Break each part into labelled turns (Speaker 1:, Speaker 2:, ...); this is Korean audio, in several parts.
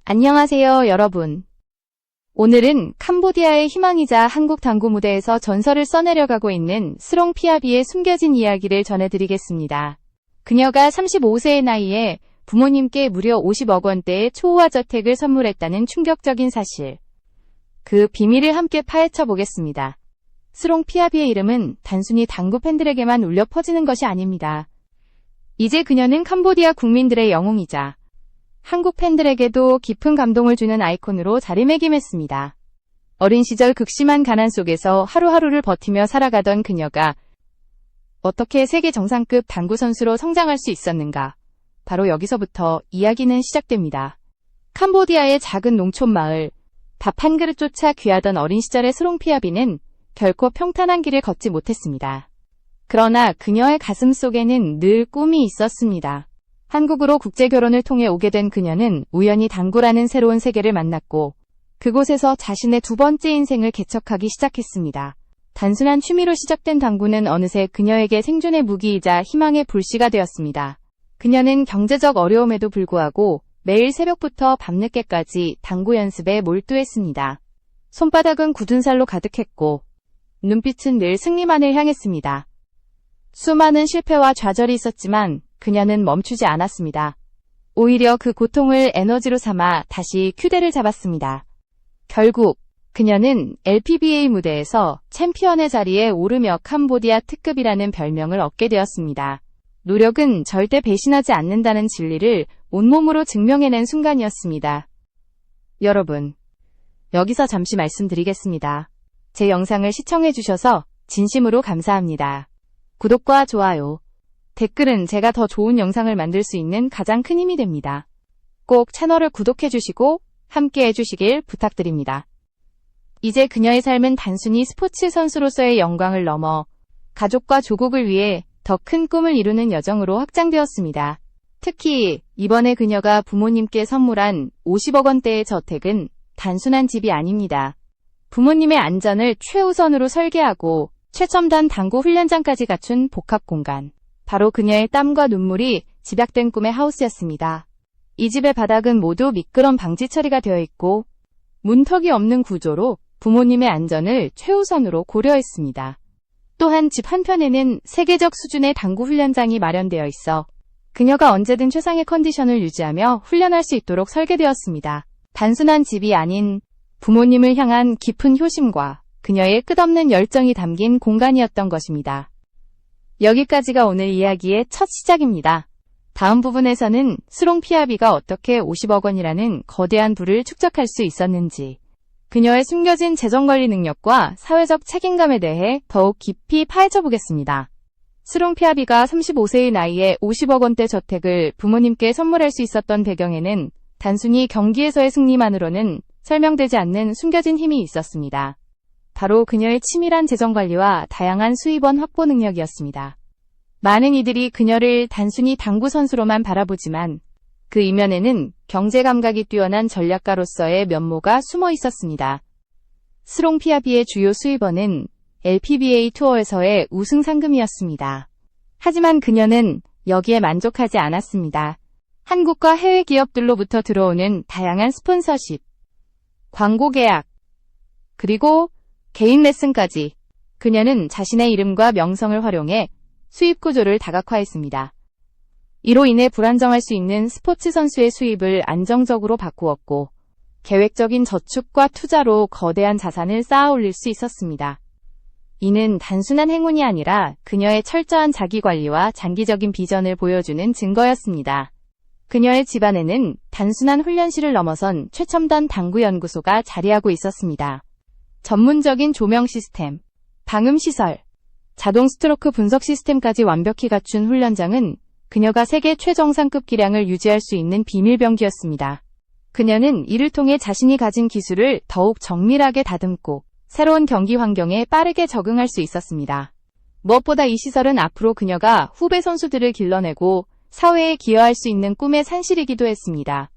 Speaker 1: 안녕하세요, 여러분. 오늘은 캄보디아의 희망이자 한국 당구 무대에서 전설을 써내려가고 있는 스롱 피아비의 숨겨진 이야기를 전해드리겠습니다. 그녀가 35세의 나이에 부모님께 무려 50억 원대의 초호화 저택을 선물했다는 충격적인 사실. 그 비밀을 함께 파헤쳐 보겠습니다. 스롱 피아비의 이름은 단순히 당구 팬들에게만 울려 퍼지는 것이 아닙니다. 이제 그녀는 캄보디아 국민들의 영웅이자 한국 팬들에게도 깊은 감동을 주는 아이콘으로 자리매김했습니다. 어린 시절 극심한 가난 속에서 하루하루를 버티며 살아가던 그녀가 어떻게 세계 정상급 당구 선수로 성장할 수 있었는가? 바로 여기서부터 이야기는 시작됩니다. 캄보디아의 작은 농촌 마을, 밥 한 그릇 쫓아 귀하던 어린 시절의 스롱 피아비는 결코 평탄한 길을 걷지 못했습니다. 그러나 그녀의 가슴 속에는 늘 꿈이 있었습니다. 한국으로 국제결혼을 통해 오게 된 그녀는 우연히 당구라는 새로운 세계를 만났고 그곳에서 자신의 두 번째 인생을 개척하기 시작했습니다. 단순한 취미로 시작된 당구는 어느새 그녀에게 생존의 무기이자 희망의 불씨가 되었습니다. 그녀는 경제적 어려움에도 불구하고 매일 새벽부터 밤늦게까지 당구 연습에 몰두했습니다. 손바닥은 굳은 살로 가득했고 눈빛은 늘 승리만을 향했습니다. 수많은 실패와 좌절이 있었지만 그녀는 멈추지 않았습니다. 오히려 그 고통을 에너지로 삼아 다시 큐대를 잡았습니다. 결국 그녀는 LPBA 무대에서 챔피언의 자리에 오르며 캄보디아 특급이라는 별명을 얻게 되었습니다. 노력은 절대 배신하지 않는다는 진리를 온몸으로 증명해낸 순간이었습니다. 여러분, 여기서 잠시 말씀드리겠습니다. 제 영상을 시청해주셔서 진심으로 감사합니다. 구독과 좋아요, 댓글은 제가 더 좋은 영상을 만들 수 있는 가장 큰 힘이 됩니다. 꼭 채널을 구독해주시고 함께 해주시길 부탁드립니다. 이제 그녀의 삶은 단순히 스포츠 선수로서의 영광을 넘어 가족과 조국을 위해 더 큰 꿈을 이루는 여정으로 확장되었습니다. 특히 이번에 그녀가 부모님께 선물한 50억 원대의 저택은 단순한 집이 아닙니다. 부모님의 안전을 최우선으로 설계하고 최첨단 당구 훈련장까지 갖춘 복합 공간. 바로 그녀의 땀과 눈물이 집약된 꿈의 하우스였습니다. 이 집의 바닥은 모두 미끄럼 방지 처리가 되어 있고 문턱이 없는 구조로 부모님의 안전을 최우선으로 고려했습니다. 또한 집 한편에는 세계적 수준의 당구 훈련장이 마련되어 있어 그녀가 언제든 최상의 컨디션을 유지하며 훈련할 수 있도록 설계되었습니다. 단순한 집이 아닌 부모님을 향한 깊은 효심과 그녀의 끝없는 열정이 담긴 공간이었던 것입니다. 여기까지가 오늘 이야기의 첫 시작입니다. 다음 부분에서는 스롱 피아비가 어떻게 50억 원이라는 거대한 부를 축적할 수 있었는지, 그녀의 숨겨진 재정관리 능력과 사회적 책임감에 대해 더욱 깊이 파헤쳐 보겠습니다. 스롱 피아비가 35세의 나이에 50억 원대 저택을 부모님께 선물할 수 있었던 배경에는 단순히 경기에서의 승리만으로는 설명되지 않는 숨겨진 힘이 있었습니다. 바로 그녀의 치밀한 재정관리와 다양한 수입원 확보 능력이었습니다. 많은 이들이 그녀를 단순히 당구 선수로만 바라보지만 그 이면에는 경제 감각이 뛰어난 전략가로서의 면모가 숨어 있었습니다. 스롱 피아비의 주요 수입원은 LPBA 투어에서의 우승 상금이었습니다. 하지만 그녀는 여기에 만족하지 않았습니다. 한국과 해외 기업들로부터 들어오는 다양한 스폰서십, 광고 계약, 그리고 개인 레슨까지 그녀는 자신의 이름과 명성을 활용해 수입 구조를 다각화했습니다. 이로 인해 불안정할 수 있는 스포츠 선수의 수입을 안정적으로 바꾸었고 계획적인 저축과 투자로 거대한 자산을 쌓아 올릴 수 있었습니다. 이는 단순한 행운이 아니라 그녀의 철저한 자기관리와 장기적인 비전을 보여주는 증거였습니다. 그녀의 집안에는 단순한 훈련실을 넘어선 최첨단 당구 연구소가 자리하고 있었습니다. 전문적인 조명 시스템, 방음 시설, 자동 스트로크 분석 시스템까지 완벽히 갖춘 훈련장은 그녀가 세계 최정상급 기량을 유지할 수 있는 비밀병기였습니다. 그녀는 이를 통해 자신이 가진 기술을 더욱 정밀하게 다듬고 새로운 경기 환경에 빠르게 적응할 수 있었습니다. 무엇보다 이 시설은 앞으로 그녀가 후배 선수들을 길러내고 사회에 기여할 수 있는 꿈의 산실이기도 했습니다.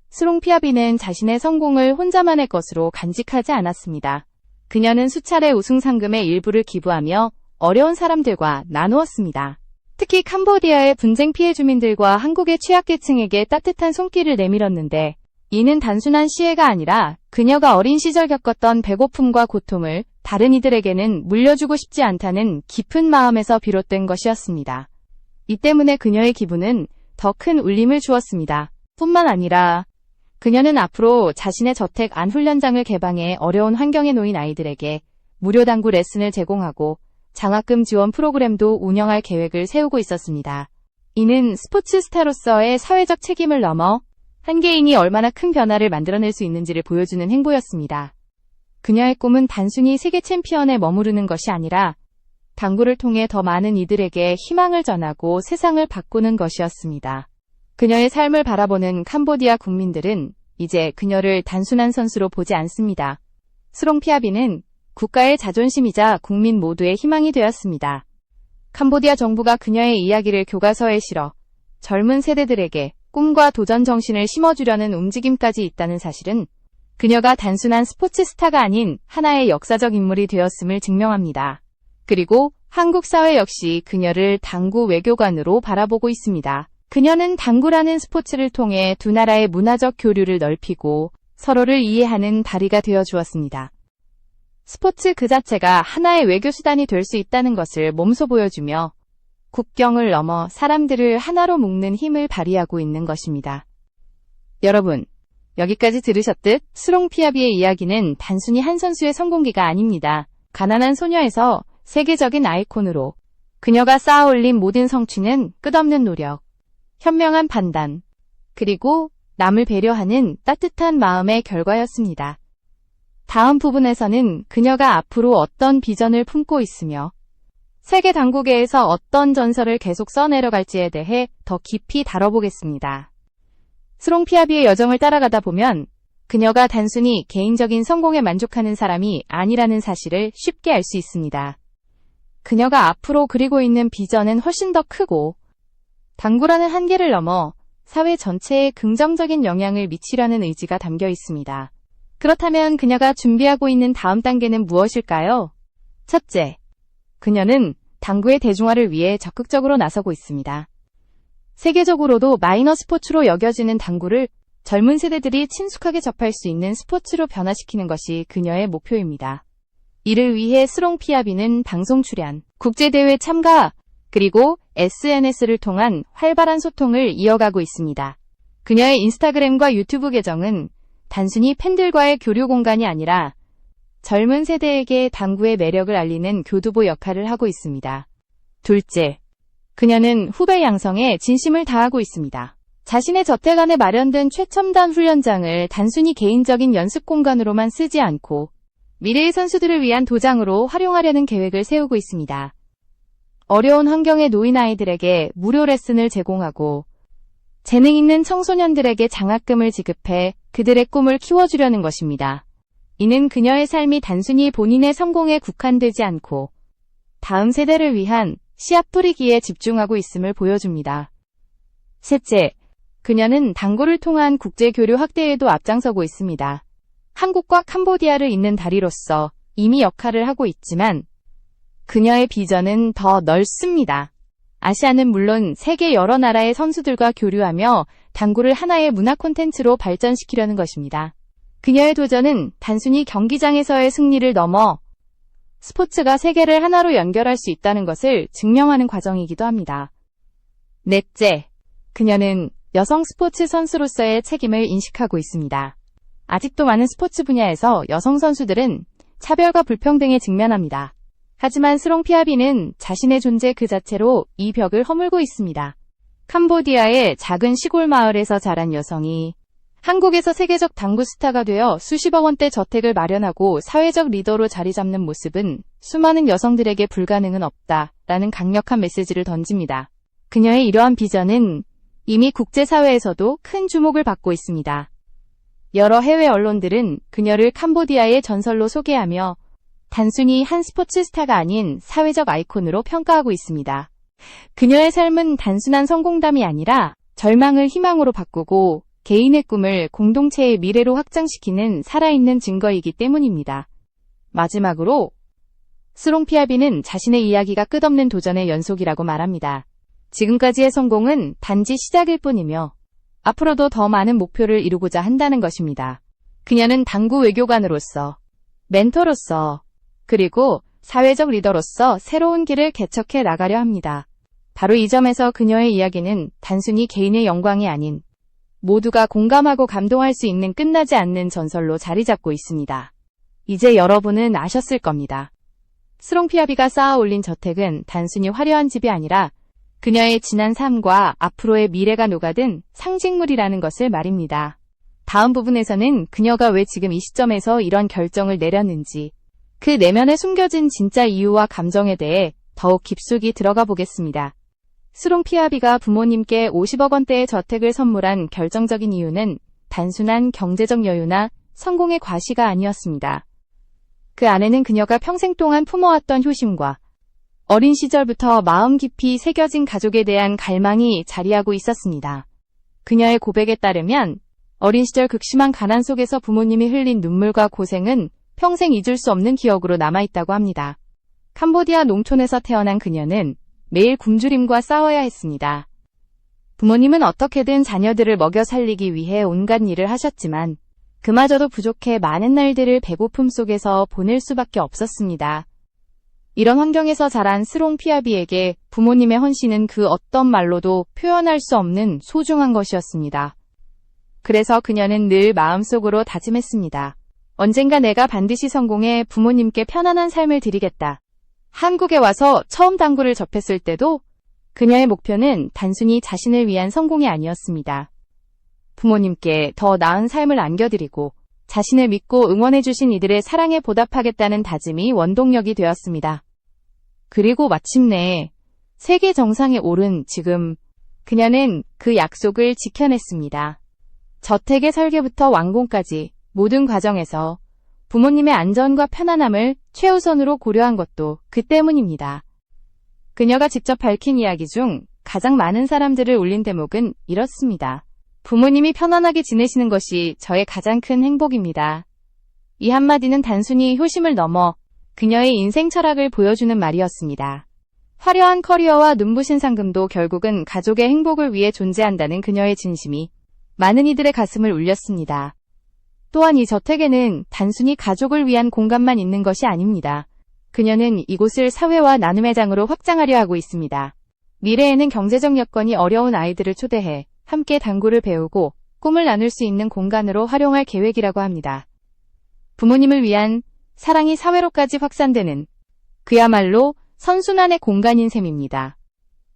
Speaker 1: 스롱 피아비는 자신의 성공을 혼자만의 것으로 간직하지 않았습니다. 그녀는 수차례 우승 상금의 일부를 기부하며 어려운 사람들과 나누었습니다. 특히 캄보디아의 분쟁 피해 주민들과 한국의 취약계층에게 따뜻한 손길을 내밀었는데 이는 단순한 시혜가 아니라 그녀가 어린 시절 겪었던 배고픔과 고통을 다른 이들에게는 물려주고 싶지 않다는 깊은 마음에서 비롯된 것이었습니다. 이 때문에 그녀의 기분은 더 큰 울림을 주었습니다. 뿐만 아니라 그녀는 앞으로 자신의 저택 안 훈련장을 개방해 어려운 환경에 놓인 아이들에게 무료 당구 레슨을 제공하고 장학금 지원 프로그램도 운영할 계획을 세우고 있었습니다. 이는 스포츠 스타로서의 사회적 책임을 넘어 한 개인이 얼마나 큰 변화를 만들어낼 수 있는지를 보여주는 행보였습니다. 그녀의 꿈은 단순히 세계 챔피언에 머무르는 것이 아니라 당구를 통해 더 많은 이들에게 희망을 전하고 세상을 바꾸는 것이었습니다. 그녀의 삶을 바라보는 캄보디아 국민들은 이제 그녀를 단순한 선수로 보지 않습니다. 스롱피아비는 국가의 자존심이자 국민 모두의 희망이 되었습니다. 캄보디아 정부가 그녀의 이야기를 교과서에 실어 젊은 세대들에게 꿈과 도전 정신을 심어주려는 움직임까지 있다는 사실은 그녀가 단순한 스포츠 스타가 아닌 하나의 역사적 인물이 되었음을 증명합니다. 그리고 한국 사회 역시 그녀를 당구 외교관으로 바라보고 있습니다. 그녀는 당구라는 스포츠를 통해 두 나라의 문화적 교류를 넓히고 서로를 이해하는 다리가 되어 주었습니다. 스포츠 그 자체가 하나의 외교 수단이 될 수 있다는 것을 몸소 보여주며 국경을 넘어 사람들을 하나로 묶는 힘을 발휘하고 있는 것입니다. 여러분, 여기까지 들으셨듯 스롱피아비의 이야기는 단순히 한 선수의 성공기가 아닙니다. 가난한 소녀에서 세계적인 아이콘으로 그녀가 쌓아올린 모든 성취는 끝없는 노력, 현명한 판단, 그리고 남을 배려하는 따뜻한 마음의 결과였습니다. 다음 부분에서는 그녀가 앞으로 어떤 비전을 품고 있으며 세계 당구계에서 어떤 전설을 계속 써내려갈지에 대해 더 깊이 다뤄보겠습니다. 스롱피아비의 여정을 따라가다 보면 그녀가 단순히 개인적인 성공에 만족하는 사람이 아니라는 사실을 쉽게 알 수 있습니다. 그녀가 앞으로 그리고 있는 비전은 훨씬 더 크고 당구라는 한계를 넘어 사회 전체에 긍정적인 영향을 미치려는 의지가 담겨 있습니다. 그렇다면 그녀가 준비하고 있는 다음 단계는 무엇일까요? 첫째, 그녀는 당구의 대중화를 위해 적극적으로 나서고 있습니다. 세계적으로도 마이너 스포츠로 여겨지는 당구를 젊은 세대들이 친숙하게 접할 수 있는 스포츠로 변화시키는 것이 그녀의 목표입니다. 이를 위해 스롱피아비는 방송 출연, 국제대회 참가, 그리고 SNS를 통한 활발한 소통을 이어가고 있습니다. 그녀의 인스타그램과 유튜브 계정은 단순히 팬들과의 교류 공간이 아니라 젊은 세대에게 당구의 매력을 알리는 교두보 역할을 하고 있습니다. 둘째, 그녀는 후배 양성에 진심을 다하고 있습니다. 자신의 저택 안에 마련된 최첨단 훈련장을 단순히 개인적인 연습 공간으로만 쓰지 않고 미래의 선수들을 위한 도장으로 활용하려는 계획을 세우고 있습니다. 어려운 환경에 놓인 아이들에게 무료 레슨을 제공하고 재능 있는 청소년들에게 장학금을 지급해 그들의 꿈을 키워주려는 것입니다. 이는 그녀의 삶이 단순히 본인의 성공에 국한되지 않고 다음 세대를 위한 씨앗 뿌리기에 집중하고 있음을 보여줍니다. 셋째, 그녀는 당구를 통한 국제 교류 확대에도 앞장서고 있습니다. 한국과 캄보디아를 잇는 다리로서 이미 역할을 하고 있지만 그녀의 비전은 더 넓습니다. 아시아는 물론 세계 여러 나라의 선수들과 교류하며 당구를 하나의 문화 콘텐츠로 발전시키려는 것입니다. 그녀의 도전은 단순히 경기장에서의 승리를 넘어 스포츠가 세계를 하나로 연결할 수 있다는 것을 증명하는 과정이기도 합니다. 넷째, 그녀는 여성 스포츠 선수로서의 책임을 인식하고 있습니다. 아직도 많은 스포츠 분야에서 여성 선수들은 차별과 불평등에 직면합니다. 하지만 스롱피아비는 자신의 존재 그 자체로 이 벽을 허물고 있습니다. 캄보디아의 작은 시골 마을에서 자란 여성이 한국에서 세계적 당구 스타가 되어 수십억 원대 저택을 마련하고 사회적 리더로 자리 잡는 모습은 수많은 여성들에게 불가능은 없다라는 강력한 메시지를 던집니다. 그녀의 이러한 비전은 이미 국제사회에서도 큰 주목을 받고 있습니다. 여러 해외 언론들은 그녀를 캄보디아의 전설로 소개하며 단순히 한 스포츠 스타가 아닌 사회적 아이콘으로 평가하고 있습니다. 그녀의 삶은 단순한 성공담이 아니라 절망을 희망으로 바꾸고 개인의 꿈을 공동체의 미래로 확장시키는 살아있는 증거이기 때문입니다. 마지막으로 스롱피아비는 자신의 이야기가 끝없는 도전의 연속이라고 말합니다. 지금까지의 성공은 단지 시작일 뿐이며 앞으로도 더 많은 목표를 이루고자 한다는 것입니다. 그녀는 당구 외교관으로서, 멘토로서, 그리고 사회적 리더로서 새로운 길을 개척해 나가려 합니다. 바로 이 점에서 그녀의 이야기는 단순히 개인의 영광이 아닌 모두가 공감하고 감동할 수 있는 끝나지 않는 전설로 자리 잡고 있습니다. 이제 여러분은 아셨을 겁니다. 스롱피아비가 쌓아 올린 저택은 단순히 화려한 집이 아니라 그녀의 지난 삶과 앞으로의 미래가 녹아든 상징물이라는 것을 말입니다. 다음 부분에서는 그녀가 왜 지금 이 시점에서 이런 결정을 내렸는지, 그 내면에 숨겨진 진짜 이유와 감정에 대해 더욱 깊숙이 들어가 보겠습니다. 스롱피아비가 부모님께 50억 원대의 저택을 선물한 결정적인 이유는 단순한 경제적 여유나 성공의 과시가 아니었습니다. 그 안에는 그녀가 평생 동안 품어왔던 효심과 어린 시절부터 마음 깊이 새겨진 가족에 대한 갈망이 자리하고 있었습니다. 그녀의 고백에 따르면 어린 시절 극심한 가난 속에서 부모님이 흘린 눈물과 고생은 평생 잊을 수 없는 기억으로 남아있다고 합니다. 캄보디아 농촌에서 태어난 그녀는 매일 굶주림과 싸워야 했습니다. 부모님은 어떻게든 자녀들을 먹여 살리기 위해 온갖 일을 하셨지만 그마저도 부족해 많은 날들을 배고픔 속에서 보낼 수밖에 없었습니다. 이런 환경에서 자란 스롱피아비에게 부모님의 헌신은 그 어떤 말로도 표현할 수 없는 소중한 것이었습니다. 그래서 그녀는 늘 마음속으로 다짐했습니다. 언젠가 내가 반드시 성공해 부모님께 편안한 삶을 드리겠다. 한국에 와서 처음 당구를 접했을 때도 그녀의 목표는 단순히 자신을 위한 성공이 아니었습니다. 부모님께 더 나은 삶을 안겨드리고 자신을 믿고 응원해주신 이들의 사랑에 보답하겠다는 다짐이 원동력이 되었습니다. 그리고 마침내 세계 정상에 오른 지금 그녀는 그 약속을 지켜냈습니다. 저택의 설계부터 완공까지 모든 과정에서 부모님의 안전과 편안함을 최우선으로 고려한 것도 그 때문입니다. 그녀가 직접 밝힌 이야기 중 가장 많은 사람들을 울린 대목은 이렇습니다. 부모님이 편안하게 지내시는 것이 저의 가장 큰 행복입니다. 이 한마디는 단순히 효심을 넘어 그녀의 인생 철학을 보여주는 말이었습니다. 화려한 커리어와 눈부신 상금도 결국은 가족의 행복을 위해 존재한다는 그녀의 진심이 많은 이들의 가슴을 울렸습니다. 또한 이 저택에는 단순히 가족을 위한 공간만 있는 것이 아닙니다. 그녀는 이곳을 사회와 나눔의 장으로 확장하려 하고 있습니다. 미래에는 경제적 여건이 어려운 아이들을 초대해 함께 당구를 배우고 꿈을 나눌 수 있는 공간으로 활용할 계획이라고 합니다. 부모님을 위한 사랑이 사회로까지 확산되는 그야말로 선순환의 공간인 셈입니다.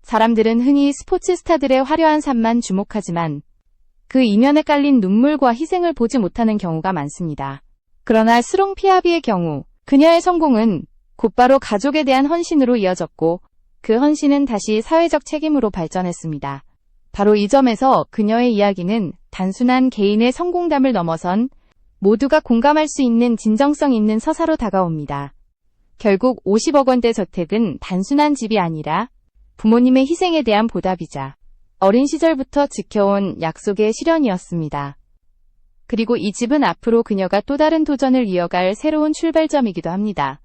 Speaker 1: 사람들은 흔히 스포츠 스타들의 화려한 삶만 주목하지만 그 이면에 깔린 눈물과 희생을 보지 못하는 경우가 많습니다. 그러나 스롱피아비의 경우 그녀의 성공은 곧바로 가족에 대한 헌신으로 이어졌고 그 헌신은 다시 사회적 책임으로 발전했습니다. 바로 이 점에서 그녀의 이야기는 단순한 개인의 성공담을 넘어선 모두가 공감할 수 있는 진정성 있는 서사로 다가옵니다. 결국 50억 원대 저택은 단순한 집이 아니라 부모님의 희생에 대한 보답이자 어린 시절부터 지켜온 약속의 실현이었습니다. 그리고 이 집은 앞으로 그녀가 또 다른 도전을 이어갈 새로운 출발점이기도 합니다.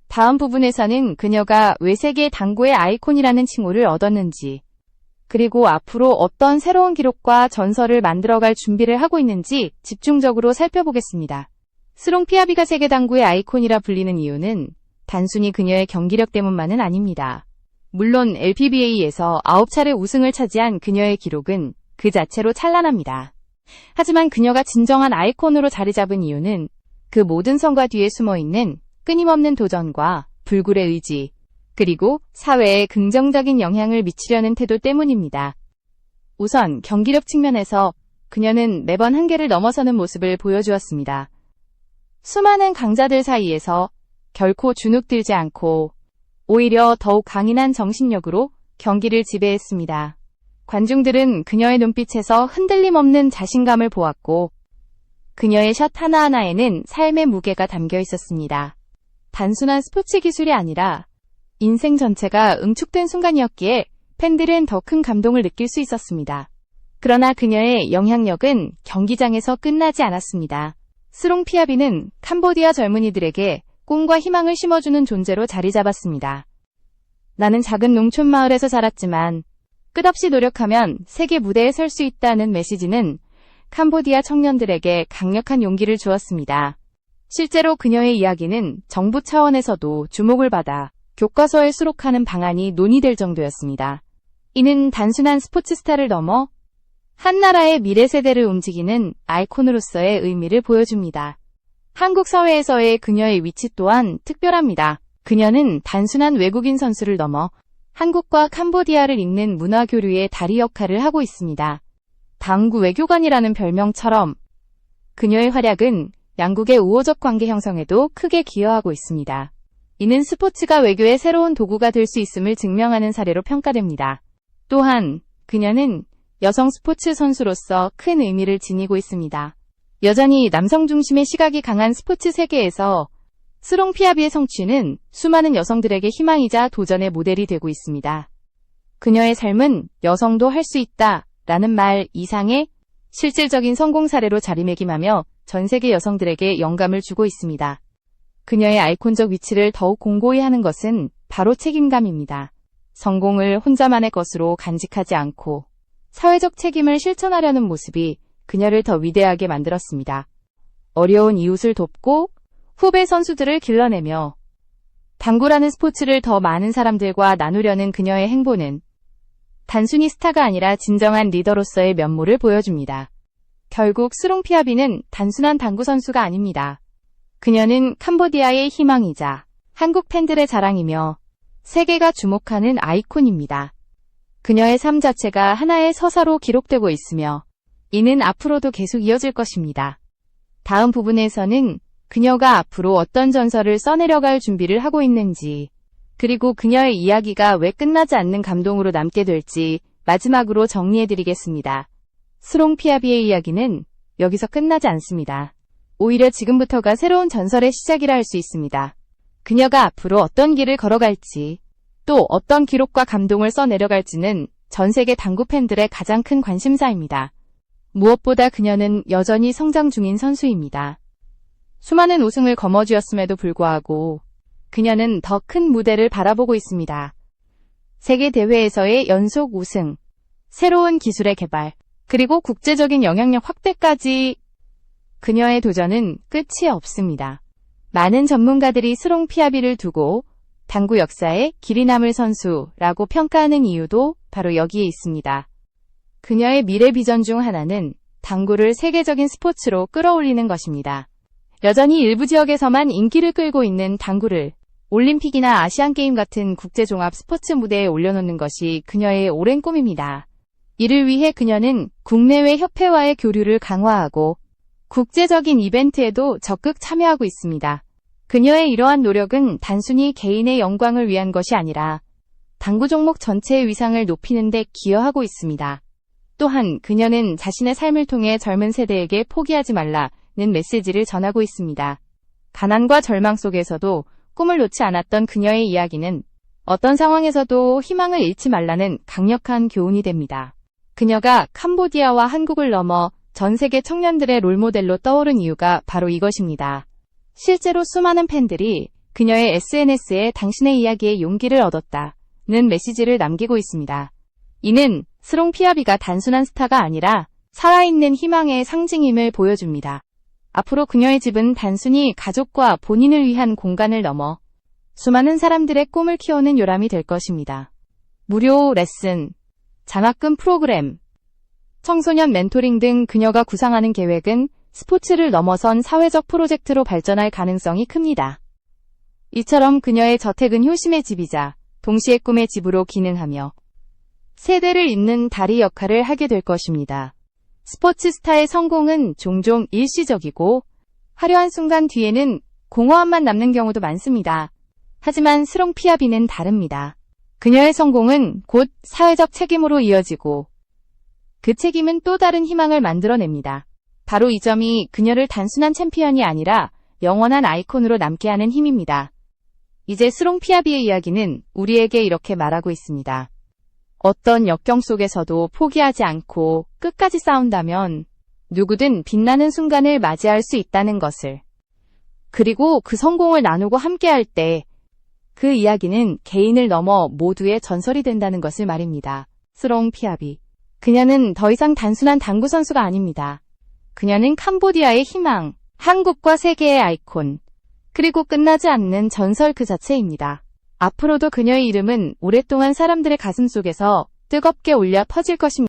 Speaker 1: 다음 부분에서는 그녀가 왜 세계 당구의 아이콘이라는 칭호를 얻었는지, 그리고 앞으로 어떤 새로운 기록과 전설을 만들어갈 준비를 하고 있는지 집중적으로 살펴보겠습니다. 스롱피아비가 세계 당구의 아이콘이라 불리는 이유는 단순히 그녀의 경기력 때문만은 아닙니다. 물론 LPBA에서 9차례 우승을 차지한 그녀의 기록은 그 자체로 찬란합니다. 하지만 그녀가 진정한 아이콘으로 자리 잡은 이유는 그 모든 성과 뒤에 숨어있는 끊임없는 도전과 불굴의 의지, 그리고 사회에 긍정적인 영향을 미치려는 태도 때문입니다. 우선 경기력 측면에서 그녀는 매번 한계를 넘어서는 모습을 보여주었습니다. 수많은 강자들 사이에서 결코 주눅들지 않고 오히려 더욱 강인한 정신력으로 경기를 지배했습니다. 관중들은 그녀의 눈빛에서 흔들림 없는 자신감을 보았고 그녀의 샷 하나하나에는 삶의 무게가 담겨 있었습니다. 단순한 스포츠 기술이 아니라 인생 전체가 응축된 순간이었기에 팬들은 더 큰 감동을 느낄 수 있었습니다. 그러나 그녀의 영향력은 경기장에서 끝나지 않았습니다. 스롱피아비는 캄보디아 젊은이들에게 꿈과 희망을 심어주는 존재로 자리 잡았습니다. 나는 작은 농촌 마을에서 자랐지만 끝없이 노력하면 세계 무대에 설 수 있다는 메시지는 캄보디아 청년들에게 강력한 용기를 주었습니다. 실제로 그녀의 이야기는 정부 차원에서도 주목을 받아 교과서에 수록하는 방안이 논의될 정도였습니다. 이는 단순한 스포츠 스타를 넘어 한 나라의 미래 세대를 움직이는 아이콘으로서의 의미를 보여줍니다. 한국 사회에서의 그녀의 위치 또한 특별합니다. 그녀는 단순한 외국인 선수를 넘어 한국과 캄보디아를 잇는 문화 교류의 다리 역할을 하고 있습니다. 당구 외교관이라는 별명처럼 그녀의 활약은 양국의 우호적 관계 형성에도 크게 기여하고 있습니다. 이는 스포츠가 외교의 새로운 도구가 될 수 있음을 증명하는 사례로 평가됩니다. 또한 그녀는 여성 스포츠 선수로서 큰 의미를 지니고 있습니다. 여전히 남성 중심의 시각이 강한 스포츠 세계에서 스롱 피아비의 성취는 수많은 여성들에게 희망이자 도전의 모델이 되고 있습니다. 그녀의 삶은 여성도 할 수 있다 라는 말 이상의 실질적인 성공 사례로 자리매김하며 전 세계 여성들에게 영감을 주고 있습니다. 그녀의 아이콘적 위치를 더욱 공고히 하는 것은 바로 책임감입니다. 성공을 혼자만의 것으로 간직하지 않고 사회적 책임을 실천하려는 모습이 그녀를 더 위대하게 만들었습니다. 어려운 이웃을 돕고 후배 선수들을 길러내며 당구라는 스포츠를 더 많은 사람들과 나누려는 그녀의 행보는 단순히 스타가 아니라 진정한 리더로서의 면모를 보여줍니다. 결국 스롱 피아비는 단순한 당구 선수가 아닙니다. 그녀는 캄보디아의 희망이자 한국 팬들의 자랑이며 세계가 주목하는 아이콘입니다. 그녀의 삶 자체가 하나의 서사로 기록되고 있으며 이는 앞으로도 계속 이어질 것입니다. 다음 부분에서는 그녀가 앞으로 어떤 전설을 써내려갈 준비를 하고 있는지, 그리고 그녀의 이야기가 왜 끝나지 않는 감동으로 남게 될지 마지막으로 정리해드리겠습니다. 스롱 피아비의 이야기는 여기서 끝나지 않습니다. 오히려 지금부터가 새로운 전설의 시작이라 할 수 있습니다. 그녀가 앞으로 어떤 길을 걸어갈지, 또 어떤 기록과 감동을 써내려갈지는 전 세계 당구 팬들의 가장 큰 관심사입니다. 무엇보다 그녀는 여전히 성장 중인 선수입니다. 수많은 우승을 거머쥐었음에도 불구하고 그녀는 더 큰 무대를 바라보고 있습니다. 세계 대회에서의 연속 우승, 새로운 기술의 개발, 그리고 국제적인 영향력 확대까지 그녀의 도전은 끝이 없습니다. 많은 전문가들이 스롱 피아비를 두고 당구 역사에 길이 남을 선수라고 평가하는 이유도 바로 여기에 있습니다. 그녀의 미래 비전 중 하나는 당구를 세계적인 스포츠로 끌어올리는 것입니다. 여전히 일부 지역에서만 인기를 끌고 있는 당구를 올림픽이나 아시안게임 같은 국제종합 스포츠 무대에 올려놓는 것이 그녀의 오랜 꿈입니다. 이를 위해 그녀는 국내외 협회와의 교류를 강화하고 국제적인 이벤트에도 적극 참여하고 있습니다. 그녀의 이러한 노력은 단순히 개인의 영광을 위한 것이 아니라 당구 종목 전체의 위상을 높이는 데 기여하고 있습니다. 또한 그녀는 자신의 삶을 통해 젊은 세대에게 포기하지 말라는 메시지를 전하고 있습니다. 가난과 절망 속에서도 꿈을 놓지 않았던 그녀의 이야기는 어떤 상황에서도 희망을 잃지 말라는 강력한 교훈이 됩니다. 그녀가 캄보디아와 한국을 넘어 전 세계 청년들의 롤모델로 떠오른 이유가 바로 이것입니다. 실제로 수많은 팬들이 그녀의 SNS에 당신의 이야기에 용기를 얻었다는 메시지를 남기고 있습니다. 이는 스롱 피아비가 단순한 스타가 아니라 살아있는 희망의 상징임을 보여줍니다. 앞으로 그녀의 집은 단순히 가족과 본인을 위한 공간을 넘어 수많은 사람들의 꿈을 키우는 요람이 될 것입니다. 무료 레슨, 장학금 프로그램, 청소년 멘토링 등 그녀가 구상하는 계획은 스포츠를 넘어선 사회적 프로젝트로 발전할 가능성이 큽니다. 이처럼 그녀의 저택은 효심의 집이자 동시에 꿈의 집으로 기능하며 세대를 잇는 다리 역할을 하게 될 것입니다. 스포츠 스타의 성공은 종종 일시적이고 화려한 순간 뒤에는 공허함만 남는 경우도 많습니다. 하지만 스롱 피아비는 다릅니다. 그녀의 성공은 곧 사회적 책임으로 이어지고 그 책임은 또 다른 희망을 만들어냅니다. 바로 이 점이 그녀를 단순한 챔피언이 아니라 영원한 아이콘으로 남게 하는 힘입니다. 이제 스롱 피아비의 이야기는 우리에게 이렇게 말하고 있습니다. 어떤 역경 속에서도 포기하지 않고 끝까지 싸운다면 누구든 빛나는 순간을 맞이할 수 있다는 것을. 그리고 그 성공을 나누고 함께할 때 그 이야기는 개인을 넘어 모두의 전설이 된다는 것을 말입니다. 스롱 피아비. 그녀는 더 이상 단순한 당구 선수가 아닙니다. 그녀는 캄보디아의 희망, 한국과 세계의 아이콘, 그리고 끝나지 않는 전설 그 자체입니다. 앞으로도 그녀의 이름은 오랫동안 사람들의 가슴 속에서 뜨겁게 울려 퍼질 것입니다.